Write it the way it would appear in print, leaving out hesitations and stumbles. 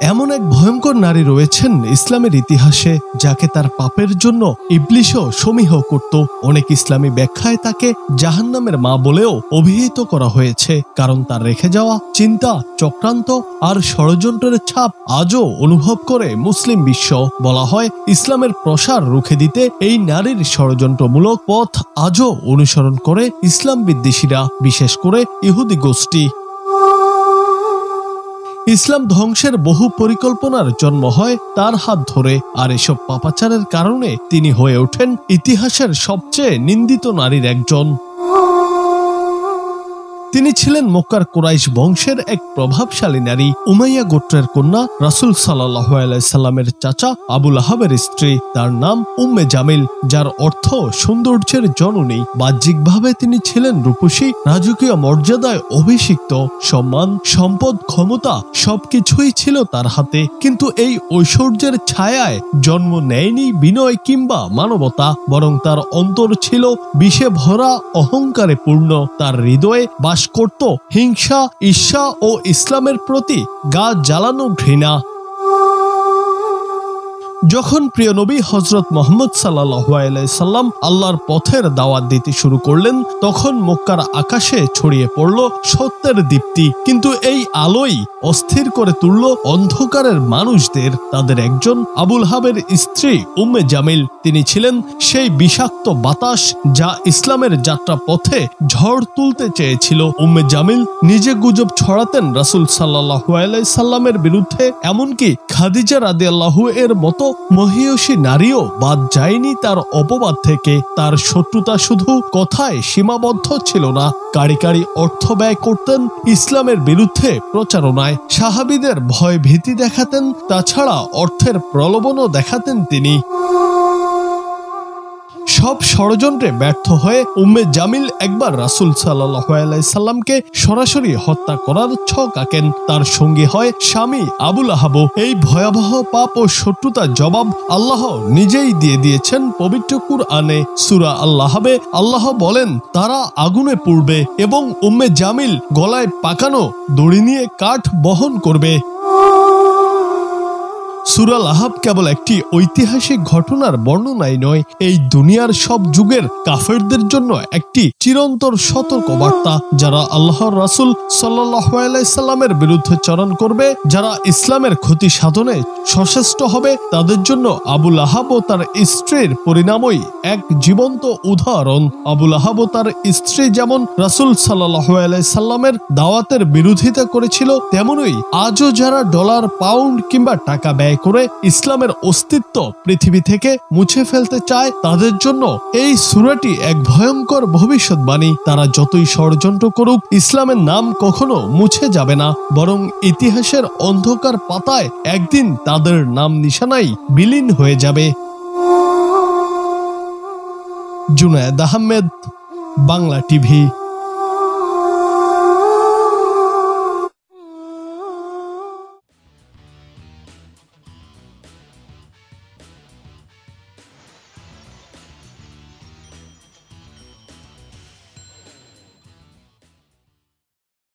এমন এক ভয়ঙ্কর নারী রয়েছেন ইসলামের ইতিহাসে, যাকে তার পাপের জন্য ইবলিশও সমীহ করত। অনেক ইসলামী ব্যাখ্যায় তাকে জাহান্নামের মা বলেও অভিহিত করা হয়েছে, কারণ তার রেখে যাওয়া চিন্তা, চক্রান্ত আর ষড়যন্ত্রের ছাপ আজও অনুভব করে মুসলিম বিশ্ব। বলা হয়, ইসলামের প্রসার রুখে দিতে এই নারীর ষড়যন্ত্রমূলক পথ আজও অনুসরণ করে ইসলাম বিদ্বেষীরা, বিশেষ করে ইহুদি গোষ্ঠী। ইসলাম ধ্বংসের বহু পরিকল্পনার জন্ম হয় তার হাত ধরে, আর এসব পাপাচারের কারণে তিনি হয়ে ওঠেন ইতিহাসের সবচেয়ে নিন্দিত নারীর একজন। তিনি ছিলেন মক্কার কুরাইশ বংশের এক প্রভাবশালী নারী, উমাইয়া গোত্রের কন্যা, রাসূল সাল্লাল্লাহু আলাইহি সাল্লামের চাচা আবু লাহাবের স্ত্রী। তার নাম উম্মে জামিল, যার অর্থ সৌন্দর্যের জননী। বাহ্যিকভাবে তিনি ছিলেন রূপসী, রাজকীয় মর্যাদায় অভিষিক্ত, সম্মান, সম্পদ, ক্ষমতা সবকিছুই ছিল তার হাতে। কিন্তু এই ঐশ্বর্যের ছায়ায় জন্ম নেয়নি বিনয় কিংবা মানবতা, বরং তার অন্তর ছিল বিষে ভরা, অহংকারে পূর্ণ। তার হৃদয়ে বাস করত হিংসা, ঈর্ষা ও ইসলামের প্রতি গা জ্বালানো ঘৃণা। যখন প্রিয় নবী হযরত মুহাম্মদ সাল্লাল্লাহু আলাইহি সাল্লাম আল্লাহর পথের দাওয়াত দিতে শুরু করলেন, তখন মক্কার আকাশে ছড়িয়ে পড়ল সত্যের দীপ্তি। কিন্তু এই আলোই অস্থির করে তুলল অন্ধকারের মানুষদের। তাদের একজন আবু লাহাবের স্ত্রী উম্মে জামিল। তিনি ছিলেন সেই বিষাক্ত বাতাস যা ইসলামের যাত্রা পথে ঝড় তুলতে চেয়েছিল। উম্মে জামিল নিজে গুজব ছড়াতেন রাসূল সাল্লাল্লাহু আলাইহি সাল্লামের বিরুদ্ধে, এমনকি খাদিজা রাদিয়াল্লাহু এর মতো মহিয়সী নারীও বাদ যায়নি তার অপবাদ থেকে। তার শত্রুতা শুধু কথায় সীমাবদ্ধ ছিল না, কারি কারি অর্থ ব্যয় করতেন ইসলামের বিরুদ্ধে প্রচারণায়। সাহাবীদের ভয় ভীতি দেখাতেন, তাছাড়া অর্থের প্রলোভনও দেখাতেন তিনি। সব ষড়যন্ত্রে ব্যর্থ হয়ে উম্মে জামিল একবার রাসূল সাল্লাল্লাহু আলাইহি সাল্লামকে সরাসরি হত্যা করার ছক আঁকেন। তার সঙ্গী হয় স্বামী আবু লাহাব। এই ভয়াবহ পাপ ও শত্রুতার জবাব আল্লাহ নিজেই দিয়ে দিয়েছেন পবিত্র কুরআনে। সূরা আল-লাহাবে আল্লাহ বলেন, তারা আগুনে পুড়বে এবং উম্মে জামিল গলায় পাকানো দড়ি নিয়ে কাঠ বহন করবে। সূরা লাহাব কেবল একটি ঐতিহাসিক ঘটনার বর্ণনাই নয়, এই দুনিয়ার সব যুগের কাফেরদের জন্য একটি চিরন্তর সতর্কবার্তা। যারা আল্লাহর রাসূল সাল্লাল্লাহু আলাইহি সাল্লামের বিরুদ্ধে চরণ করবে, যারা ইসলামের ক্ষতি সাধনে সচেষ্ট হবে, তাদের জন্য আবু লাহাব ও তার স্ত্রীর পরিণামই এক জীবন্ত উদাহরণ। আবু লাহাব ও তার স্ত্রী যেমন রাসূল সাল্লাল্লাহু আলাইহি সাল্লামের দাওয়াতের বিরোধিতা করেছিল, তেমনই আজও যারা ডলার, পাউন্ড কিংবা টাকা ব্যয় করে ইসলামের অস্তিত্ব পৃথিবী থেকে মুছে ফেলতে চায়, তাদের জন্য এই সূরাটি এক ভয়ঙ্কর ভবিষ্যৎবাণী। তারা যতই ষড়যন্ত্র করুক, ইসলামের নাম কখনো মুছে যাবে না, বরং ইতিহাসের অন্ধকার পাতায় একদিন তাদের নাম নিশানাই বিলীন হয়ে যাবে। জুনায়েদ আহমেদ, বাংলা টিভি।